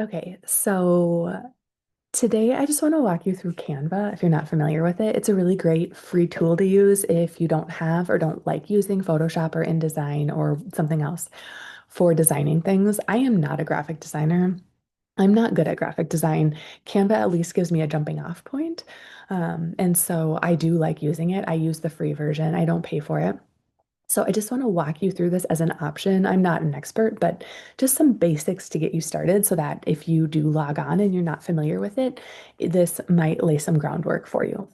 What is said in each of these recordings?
Okay, so today I just want to walk you through Canva if you're not familiar with it. It's a really great free tool to use if you don't have or don't like using Photoshop or InDesign or something else for designing things. I am not a graphic designer. I'm not good at graphic design. Canva at least gives me a jumping off point. And so I do like using it. I use the free version. I don't pay for it. So I just want to walk you through this as an option. I'm not an expert, but just some basics to get you started so that if you do log on and you're not familiar with it, this might lay some groundwork for you.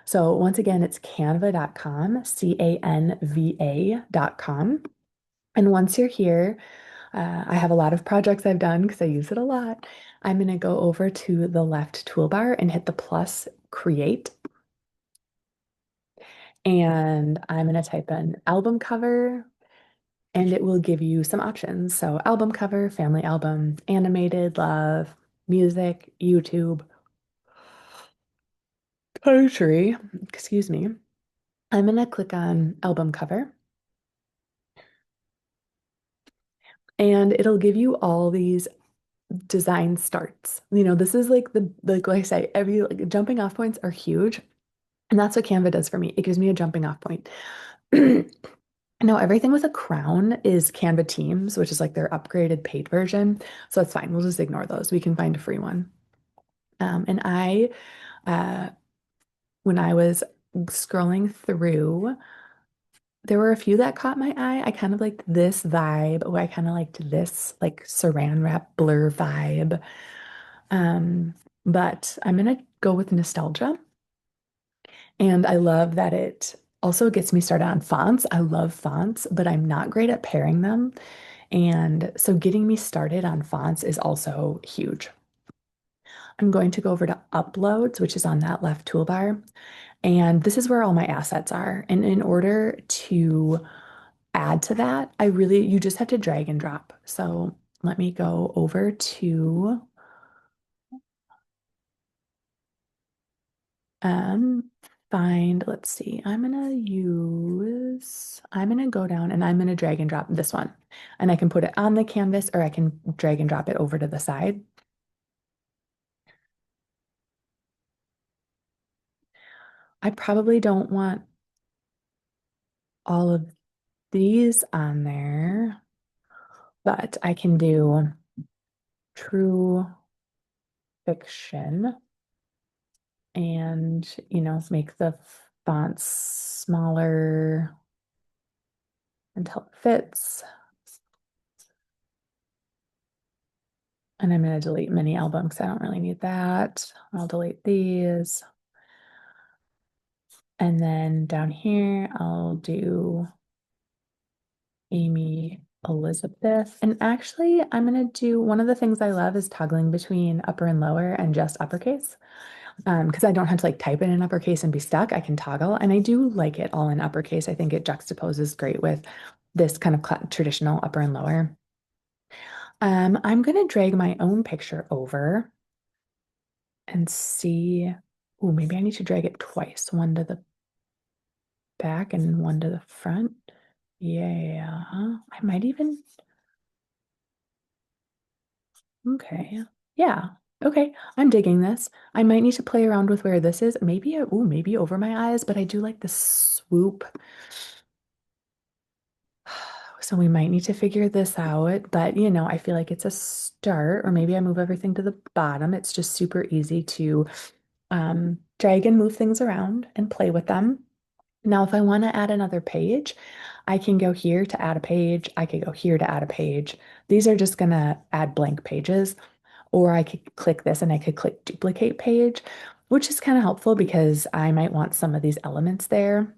So once again, it's canva.com, canva.com. And once you're here, I have a lot of projects I've done because I use it a lot. I'm going to go over to the left toolbar and hit the plus create. And I'm going to type in album cover and it will give you some options. So album cover, family album, animated, love, music, YouTube, poetry, excuse me. I'm gonna click on album cover and it'll give you all these design starts. This is like like I say, every like, jumping off points are huge. And that's what Canva does for me. It gives me a jumping off point. Now, everything with a crown is Canva Teams, which is like their upgraded paid version. So it's fine. We'll just ignore those. We can find a free one. And uh, when I was scrolling through, there were a few that caught my eye. I kind of liked this vibe. Oh, I kind of liked this like saran wrap blur vibe. Um, but I'm gonna go with nostalgia. And I love that it also gets me started on fonts. I love fonts, but I'm not great at pairing them. And so getting me started on fonts is also huge. I'm going to go over to uploads, which is on that left toolbar. And this is where all my assets are. And in order to add to that, you just have to drag and drop. So let me go over to um, find, let's see, I'm gonna go down and I'm gonna drag and drop this one. And I can put it on the canvas or I can drag and drop it over to the side. I probably don't want all of these on there, but I can do true fiction and, make the fonts smaller until it fits. And I'm going to delete mini album because I don't really need that. I'll delete these. And then down here, I'll do Amy Elizabeth. And actually, I'm going to do one of the things I love is toggling between upper and lower and just uppercase. Because I don't have to like type it in uppercase and be stuck. I can toggle, and I do like it all in uppercase. I think it juxtaposes great with this kind of traditional upper and lower. I'm gonna drag my own picture over and see. Oh, maybe I need to drag it twice, one to the back and one to the front. Yeah, I might even. Okay, yeah. Okay, I'm digging this. I might need to play around with where this is. Maybe, maybe over my eyes, but I do like the swoop. So we might need to figure this out, but I feel like it's a start, or maybe I move everything to the bottom. It's just super easy to drag and move things around and play with them. Now, if I want to add another page, I can go here to add a page. I could go here to add a page. These are just going to add blank pages, or I could click this and I could click duplicate page, which is kind of helpful because I might want some of these elements there.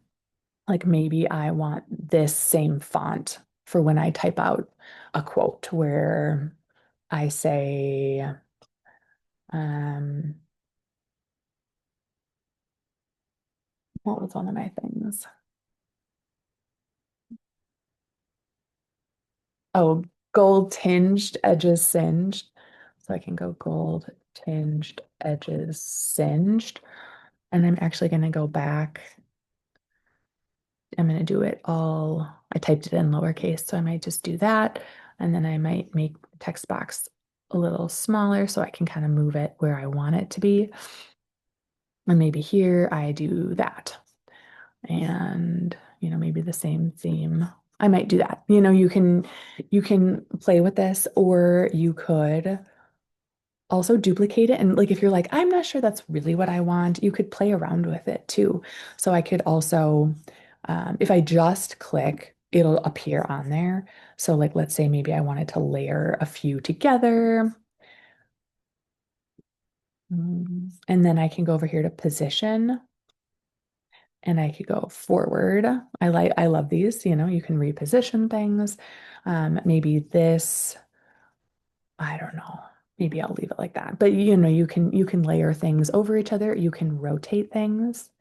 Like maybe I want this same font for when I type out a quote where I say, um, what was one of my things? Oh, gold tinged edges singed. So I can go gold tinged edges singed. And I'm actually going to go back. I'm going to do it all. I typed it in lowercase, so I might just do that. And then I might make the text box a little smaller so I can kind of move it where I want it to be. And maybe here I do that. And, maybe the same theme. I might do that. You can play with this, or you could also duplicate it. And like if you're like, I'm not sure that's really what I want, you could play around with it too. So I could also, if I just click, it'll appear on there. So like, let's say maybe I wanted to layer a few together. And then I can go over here to position and I could go forward. I love these, you can reposition things. Maybe this, I don't know. Maybe I'll leave it like that. But you can layer things over each other. You can rotate things.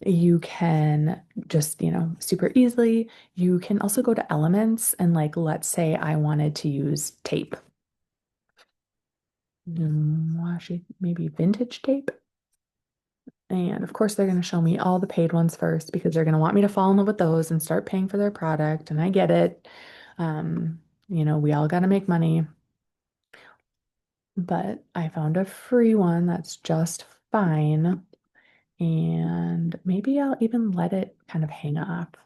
You can just, super easily. You can also go to elements and like let's say I wanted to use tape. Washi, maybe vintage tape. And of course, they're going to show me all the paid ones first because they're going to want me to fall in love with those and start paying for their product. And I get it. We all got to make money. But I found a free one that's just fine. And maybe I'll even let it kind of hang up.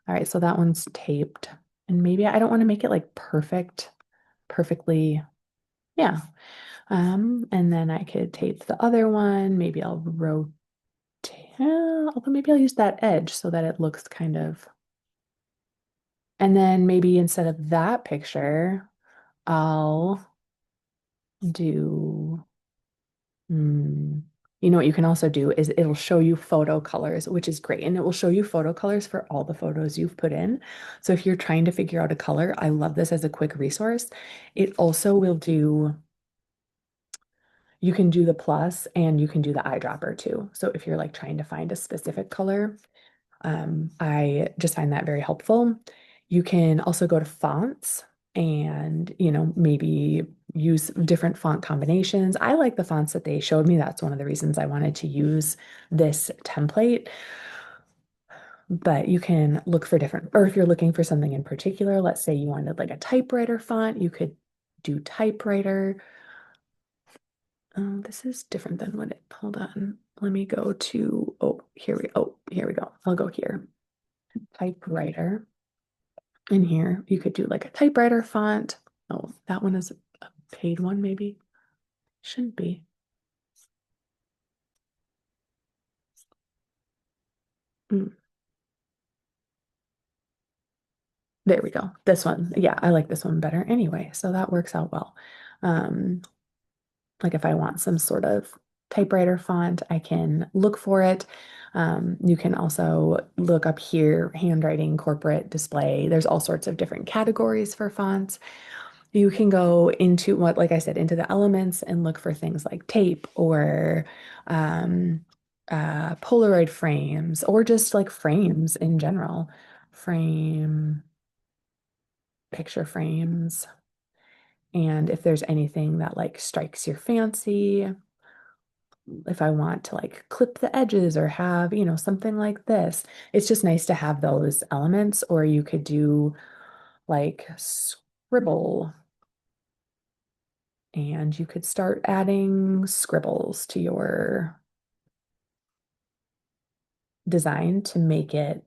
All right, so that one's taped. And maybe I don't want to make it like perfectly. Yeah. And then I could tape the other one. Maybe I'll rotate, although maybe I'll use that edge so that it looks kind of, and then maybe instead of that picture, I'll do what you can also do is it'll show you photo colors, which is great. And it will show you photo colors for all the photos you've put in. So if you're trying to figure out a color, I love this as a quick resource. It also will do, you can do the plus and you can do the eyedropper too. So if you're like trying to find a specific color, I just find that very helpful. You can also go to fonts and, maybe use different font combinations. I like the fonts that they showed me. That's one of the reasons I wanted to use this template. But you can look for different, or if you're looking for something in particular, let's say you wanted like a typewriter font, you could do typewriter. This is different than what it, hold on. Let me go to, here we go. I'll go here. Typewriter. In here, you could do like a typewriter font. Oh, that one is a paid one, maybe. Shouldn't be. Mm, there we go. This one. Yeah, I like this one better anyway. So that works out well. Um, like if I want some sort of typewriter font, I can look for it. You can also look up here, handwriting, corporate display. There's all sorts of different categories for fonts. You can go into what, like I said, into the elements and look for things like tape or um, Polaroid frames or just like frames in general. Frame, picture frames. And if there's anything that like strikes your fancy, if I want to like clip the edges or have, something like this, it's just nice to have those elements. Or you could do like scribble and you could start adding scribbles to your design to make it,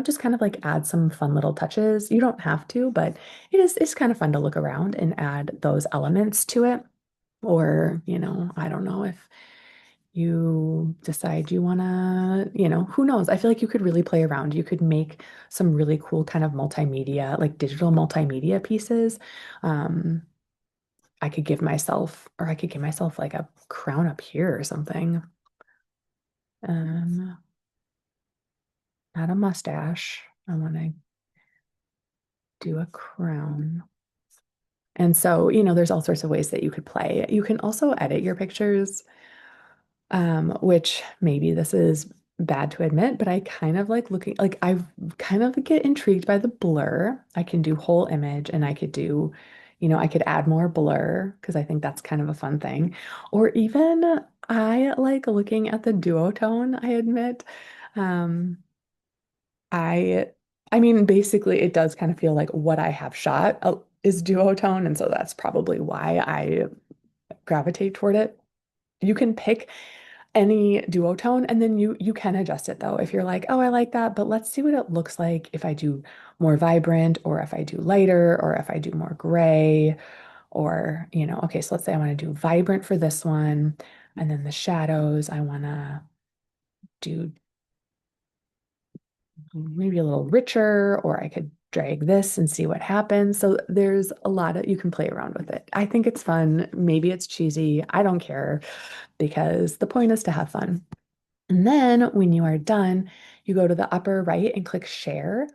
just kind of like add some fun little touches. You don't have to, but it's kind of fun to look around and add those elements to it. Or, I don't know if you decide you want to, who knows? I feel like you could really play around. You could make some really cool kind of multimedia, like digital multimedia pieces. Um, I could give myself like a crown up here or something. Um, Not a mustache. I want to do a crown. And so, there's all sorts of ways that you could play. You can also edit your pictures, which maybe this is bad to admit, but I kind of like looking, like I kind of get intrigued by the blur. I can do whole image and I could do, I could add more blur because I think that's kind of a fun thing. Or even I like looking at the duotone, I admit. Um, I I mean, basically, it does kind of feel like what I have shot. is duotone, and so that's probably why I gravitate toward it. You can pick any duotone and then you can adjust it though. If you're like, "Oh, I like that, but let's see what it looks like if I do more vibrant or if I do lighter or if I do more gray or, okay, so let's say I want to do vibrant for this one and then the shadows I want to do maybe a little richer, or I could drag this and see what happens." So there's a lot of, you can play around with it. I think it's fun. Maybe it's cheesy. I don't care because the point is to have fun. And then when you are done, you go to the upper right and click share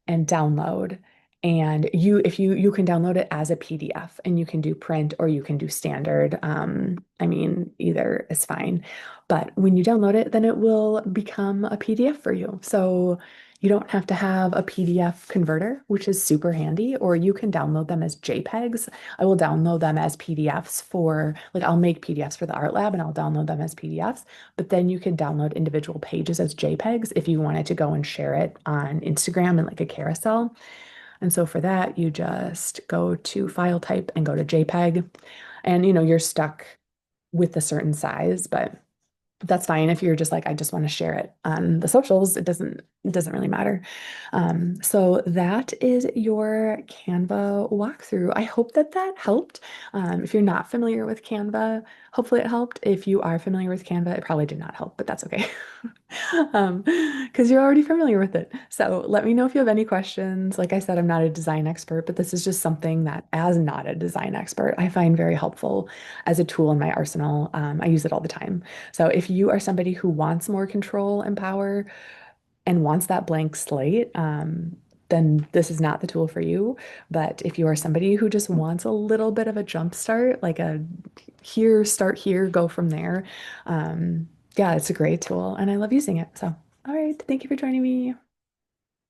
and download. And if you can download it as a PDF and you can do print or you can do standard. I mean, either is fine. But when you download it, then it will become a PDF for you. So you don't have to have a PDF converter, which is super handy, or you can download them as JPEGs. I will download them as PDFs for, like, I'll make PDFs for the art lab and I'll download them as PDFs. But then you can download individual pages as JPEGs if you wanted to go and share it on Instagram in like a carousel. And so for that, you just go to file type and go to JPEG. And you're stuck with a certain size, but that's fine if you're just like, I just want to share it on the socials. It doesn't really matter. So that is your Canva walkthrough. I hope that that helped. If you're not familiar with Canva, hopefully it helped. If you are familiar with Canva, it probably did not help, but that's okay. Because you're already familiar with it. So let me know if you have any questions. Like I said, I'm not a design expert, but this is just something that, as not a design expert, I find very helpful as a tool in my arsenal. I use it all the time. So if you are somebody who wants more control and power and wants that blank slate, then this is not the tool for you. But if you are somebody who just wants a little bit of a jump start, like a here, start here, go from there, yeah, it's a great tool and I love using it. So, all right, thank you for joining me.